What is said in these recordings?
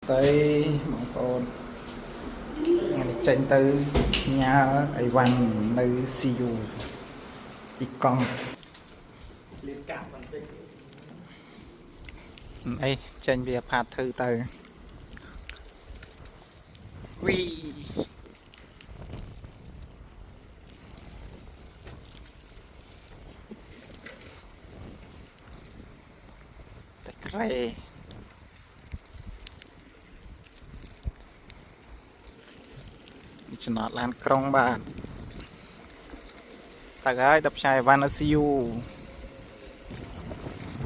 tới mọi con ngày này tranh tư nhà ấy văn nơi siêu chỉ con đây tranh việc phạt thư từ quy Rê chọn lan krong bạn ta gái tập trai van siêu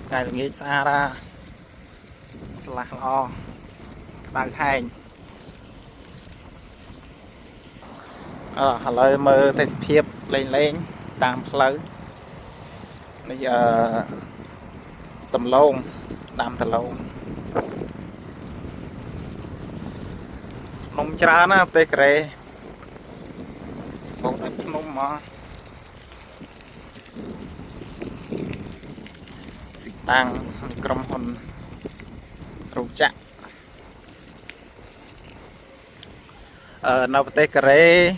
ngày nghĩ xa ra là lo đang hành lời mơ thấy phiếp lên lên tam phơi bây giờ tầm lâu đam thật lâu nông trá nó tê kề một nông mà xịt tăng cầm hồn rụng chạm nó tê kề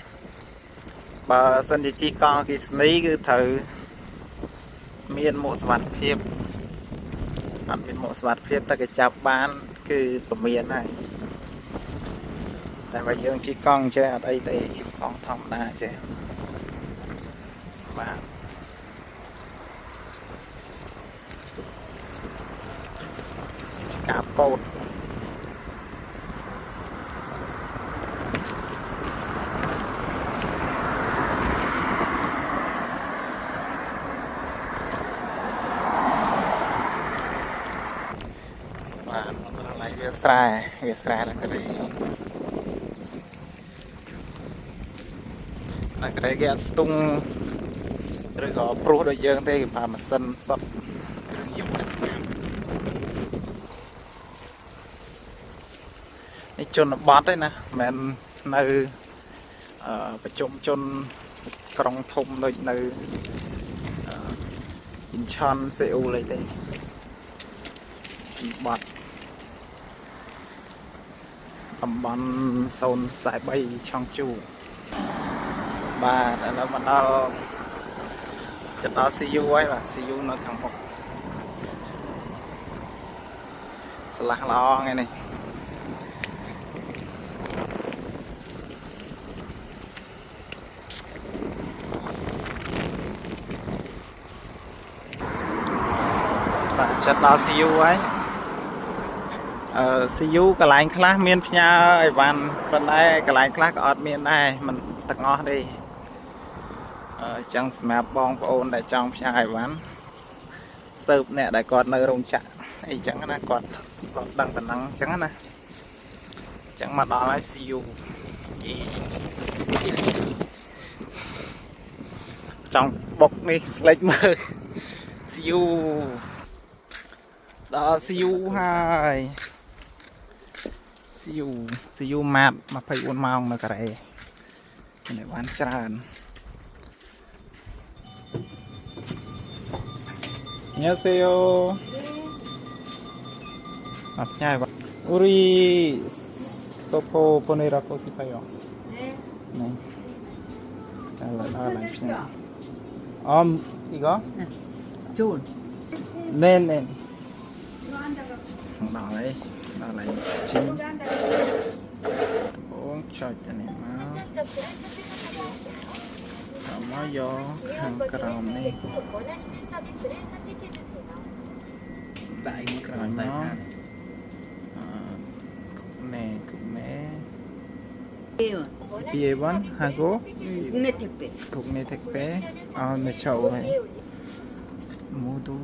bà sân đi chi con cái sní cứ thử miền một vật phiếp ăn miền một vật phiếp ta cái chạp bán cứ tụi miền này tại bây giờ chỉ con chơi ở đây thì con thông đa chơi và cả bột và nó lại Việt Sra là cái gì là cái ghét tung rồi có pro đôi dương thì bà mà sân sắp dùng cái gì này chôn nó bót đấy nè mình nơi phải chôn còng thùng rồi nơi chọn CO lấy đây bọt tầm bắn sồn giải bay trong chu ba nó mà nó chật nó CU ấy là CU nó khẳng phục lạc lo ngay này và chật nó CU ấy CU cái lạnh khác miền nhà ấy bạn bên đây cái lạnh khác ở miền này mình tặng ngó đi chẳng map bong ôn để trong nhà bán sợp nè đại con nơi rồng chạ ấy chẳng là con đằng tận năng chẳng này chẳng mà đó là siêu trong bọc đi lấy mơ siêu đó siêu hai siêu map mà phải uốn mong là cái này để bán tràn 안녕하세요. 야, 우리 소포 보내라고 싶어요. 네. 네. 나라 이거? 네. 좋은. 네네. Đó là chính uống cho này máu máu vô hàng còng này tại còng nó cục nè bia bún hago cục nè thịt bé nè chậu này modu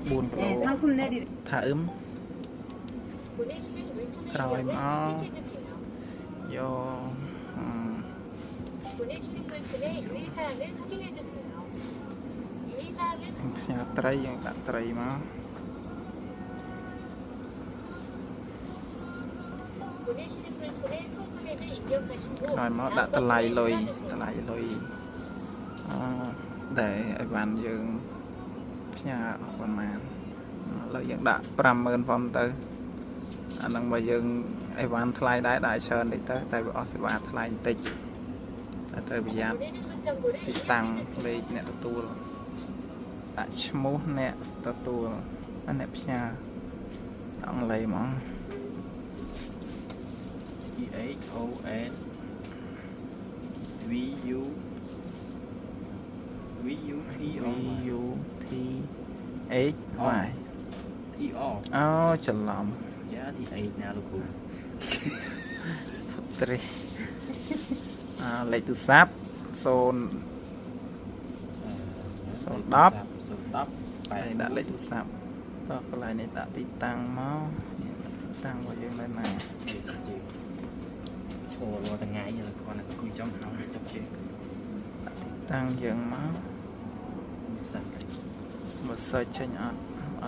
buồn thả ấm rồi nó vô nhà tray đặt tray mà rồi nó đã tờ lại lôi để bạn dừng ផ្ញើប្រហែលឥឡូវយើងដាក់50000 ផងទៅអាហ្នឹងបើយើងអីវ៉ាន់ថ្លៃដែរដាក់ច្រើនតិចទៅតែវាអស់សេវាថ្លៃបន្តិចតែត្រូវប្រយ័ត្នទីតាំងលេខអ្នកទទួលដាក់ឈ្មោះអ្នកទទួលអ្នកផ្ញើអង់គ្លេសហ្មង EHON VUTHY TR អូច្រឡំ យ៉ា TH ណាលោកគ្រូ ត្រីលេខទូរស័ព្ទ0 010 ហើយដាក់លេខទូរស័ព្ទតោះកន្លែងនេះដាក់ទីតាំងមកទីតាំងរបស់យើងនៅណា ឈររត់ថ្ងៃយើងគាត់ណាគួយចំហោចាប់ជើង ដាក់ទីតាំងយើងមក សាក់ មក search ចេញអ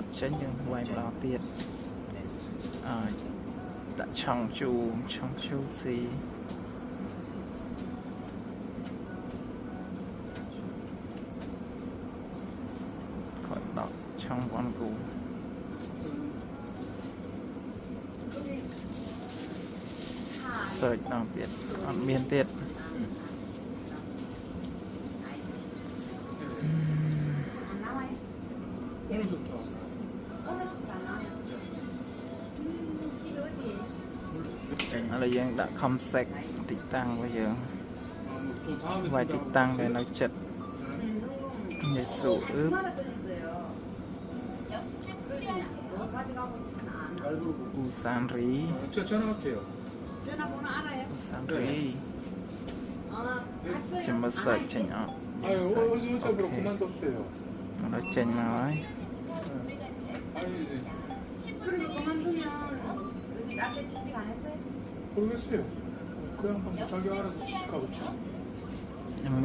ត់ចេញយើងវាយម្ដងទៀតដាក់ឆុងជូស៊ីគាត់ដកឆុងវ៉ាន់គូsearch ដល់ទៀតអត់មានទៀតឥឡូវយើងដាក់ comsec ទីតាំងរបស់យើងវាយទីតាំងដែលនៅចិត្តយេស៊ូអឺបឧសានរីឧសានរីចាំមើល search ចេញអត់ដល់ចេញមកហើយ 모르겠어요. 그냥 자기 알아서 취직하고 쳐.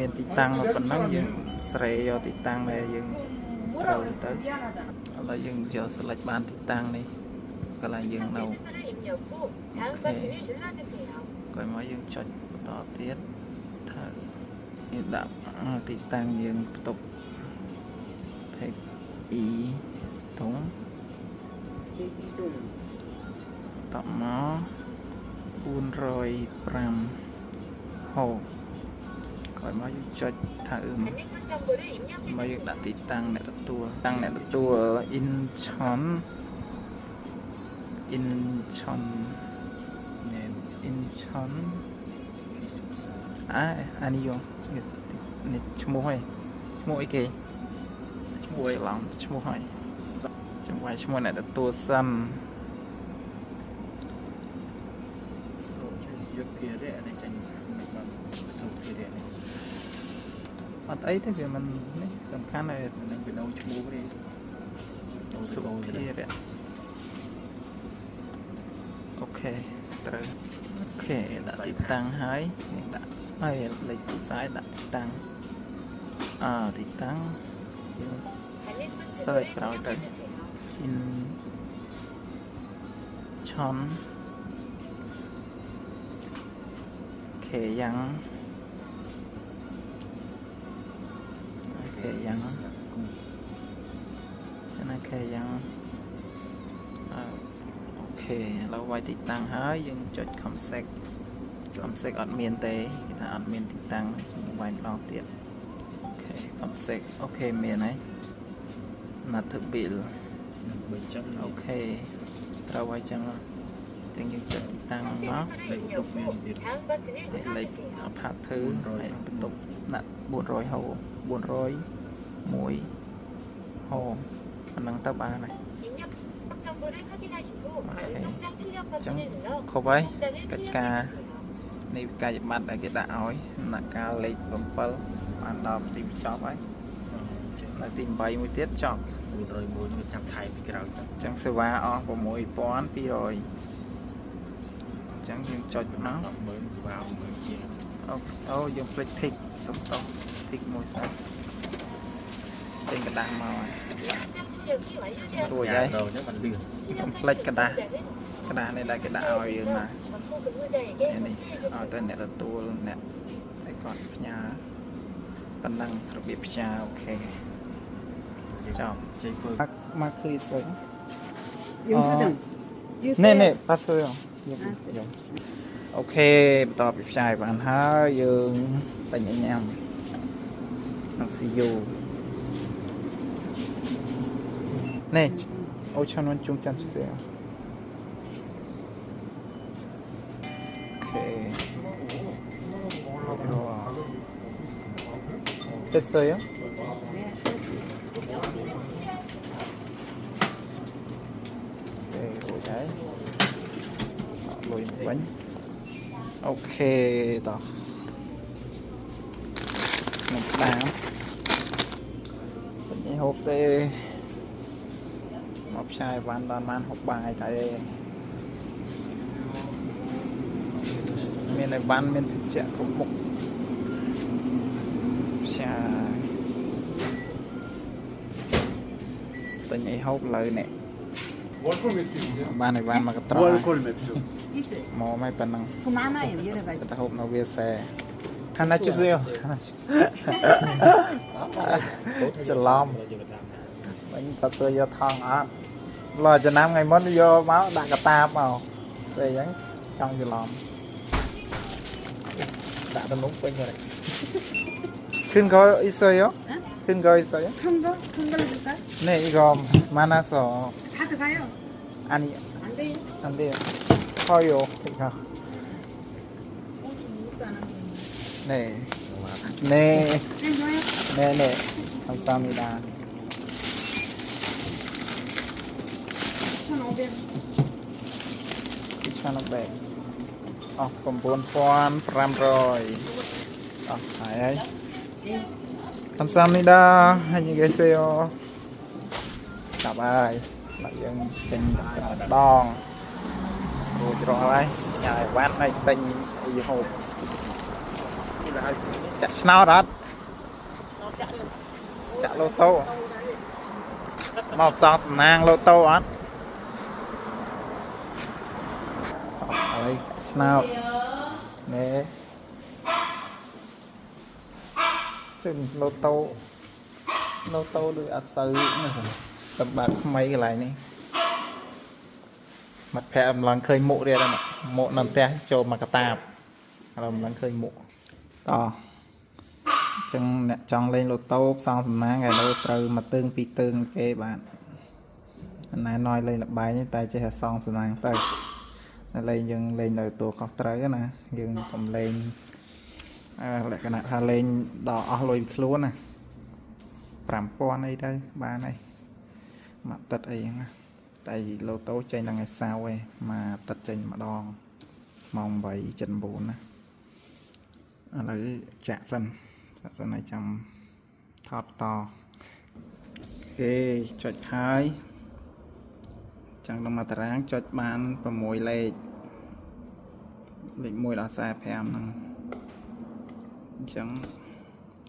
មានទីតាំងមកប៉ុណ្ណឹងយើងស្រេយកទីតាំងដែលយើងត្រូវទៅឥឡូវយើងយក select បានទីតាំងនេះកន្លែងយើងនៅក្រោយមកយើងចុចបន្តទៀតថាយើងដាក់ទីតាំងយើងបន្ទប់ type E តុងតមក405ហូក្រោយមកយើងចុចថាមកយើងដាក់ទីតាំងអ្នកទទួលIncheon អានេះយកនេះឈ្មោះអីគេឈ្មោះច្រឡំឈ្មោះហើយចាំវាយឈ្មោះអ្នកទទួលសិនអត់អីទេវាមិននេះសំខាន់ហើយនឹងវានៅឈ្មោះនេះសុភារៈអូខេត្រូវអូខេដាក់ទីតាំងហើយដាក់ហើយលេខទូរស័ព្ទដាក់ទីតាំងទីតាំង search ក្រោយទៅ Incheon ខេយ៉ាងចំណាខេយ៉ាងអូខេឥឡូវវាយទីតាំងហើយយើងចុច comsec អត់មានទេគេថាអត់មានទីតាំងយើងវាយម្ដងទៀតអូខេ comsec អូខេមានហើយ Nathabil អូខេត្រូវហើយចឹងយើងចុចទីតាំងមកលេខបន្ទប់មានទៀតលេខផាត់ធឺហើយបន្ទប់ដាក់400ហូ401ហូប៉ុណ្ណឹងទៅបានហើយចឹងខុសហើយកិច្ចការនៃវិក័យប័ត្រដែលគេដាក់ឲ្យដំណាក់កាលលេខ7បានដល់ទីបញ្ចប់ហើយនៅទី8មួយទៀតចប់401មួយចាំថៃពីក្រោយចឹងសេវាអស់6200ចឹងយើងចុចមក100,000សេវា10000ជាងអូយើងភ្លេច tick សុំតោះ tick មួយសិនទិញกระดาษមកហើយរួចហើយភ្លេចกระดาษនេះដែលគេដាក់ឲ្យយើងមកនេះឲ្យទៅអ្នកទទួលអ្នកតែគាត់ផ្ញើប៉ុណ្ណឹងរបៀបផ្ញើអូខេ chào chơi bơi mà khơi sớm Yung sư đừng. nè nè bắt sơi không À, ok tao bị trai bạn ha dương tay nhẹ nhàng năng see you nè ôi cho nó chung chân sẽ ok rồi chết sơi á ok rồi đấy lùi một bánh ok tao một đá cái hộp tê một chai van đòn man hộp bài tại miền này van miền thịt sẽ không mục chai tình ấy hộp lời nè 월급 맵죠. ban này van mà cái trò 월급 맵죠. 있어요. mò mấy phần năng 그 많아요. 여러 가지. cái ta hộp nó bia xe 하나 주세요 하나 주 lom bánh cà sơ do thon á lo cho năm ngày mới vô máu đặt cà ta vào về giống trong cho lom đã được đúng quên rồi đấy 큰 거 있어요? 큰 거 있어요? 큰 거? 큰 걸로 줄까? 네 이거 많아서 다 들어가요. 아니 안 돼요. 안 돼요 커요 이거 이것도 안 하고. 네 네 네, 좋아요. 네네 감사합니다 1,500원. 2,500អស់9,500អស់ហើយ 네. 감사합니다 안녕히계세요ចាប់ហើយដល់យើងចេញម្ដងរួចរាល់ហើយញ៉ាយវ៉ាន់ហើយទិញអីហូបចាក់ឆ្នោតអត់ចាក់លូតូមកផ្សងសំណាងលូតូអត់ហើយឆ្នោតនេះជិះលូតូដូចអត់សូវនេះសម្បត្តិថ្មីកន្លែងនេះមាត់ភ័ក្រអំឡងឃើញមុខទៀតហ្នឹងមុខនៅផ្ទះចូលមកកតាបឥឡូវអំឡងឃើញមុខតអញ្ចឹងអ្នកចង់លេងលូតូផ្សងសំណាងឥឡូវត្រូវមកទើងពីរទើងគេបាទណែណយលេងលបាយនេះតែចេះតែសងសំណាងទៅលេងយើងលេងដោយតួខុសត្រូវណាយើងកុំលេងលក្ខណៈថាលេងដល់អស់លុយខ្លួនណា 5,000 អីទៅបានហើយមកទឹកអីហ្នឹងណាតែលូតូចេញដល់ថ្ងៃសៅរ៍ឯងមកទឹកចេញម្ដងម៉ោង 8:09 ណាឥឡូវចាក់សិនឲ្យចាំថតតគេចុចហើយចាំដល់មកតារាងចុចបាន 6 លេខ 1ដល់45ហ្នឹងអញ្ចឹង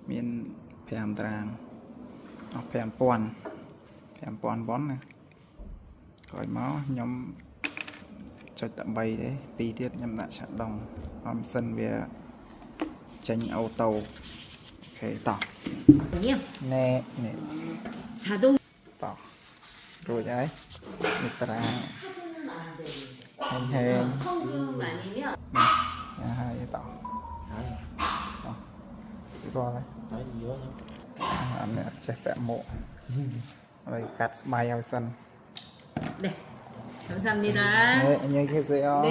មាន 5 តារាងអស់ 5,000 វ៉ុនណាក្រោយមកខ្ញុំចុចតែ 3 ទេ 2 ទៀតខ្ញុំដាក់ឆាត់ដងអមសិនវាចេញអូតូអូខេតោះ 아니요. ណែនេះ 자동. តោះរួចហើយនេះតារាងហេង 현금 아니면 ហើយតោះ đấy រាល់ហើយ đấy nhiều lắm អានេះអត់ចេះពាក់មួកហើយកាត់ស្បៃឲ្យសិន 네. 감사합니다. អញ្ញើគេសេអ 네,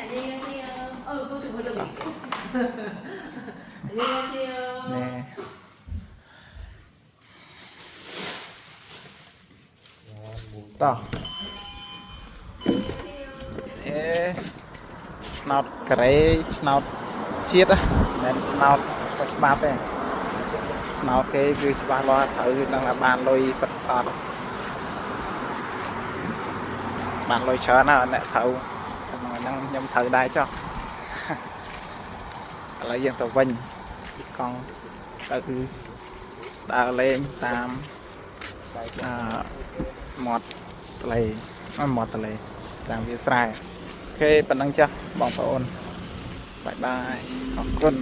안녕히 가세요. 그것도 걸려도 있고. 안녕히 가세요. ណែតោះឆ្នោតការ៉េឆ្នោតជាតិមិនឆ្នោតច្បាប់ទេឆ្នោតគេគឺច្បាស់លាស់ត្រូវនឹងបានលុយប៉ិតតតបានលុយច្រើនណាស់អ្នកត្រូវហ្នឹងខ្ញុំត្រូវដែរចុះឥឡូវយើងទៅវិញកង់ទៅគឺដើរលេងតាមមាត់ទន្លេមាត់ទន្លេតាមវាលស្រែអូខេប៉ុណ្ណឹងចាស់បងប្អូនបាយបាយអរគុណ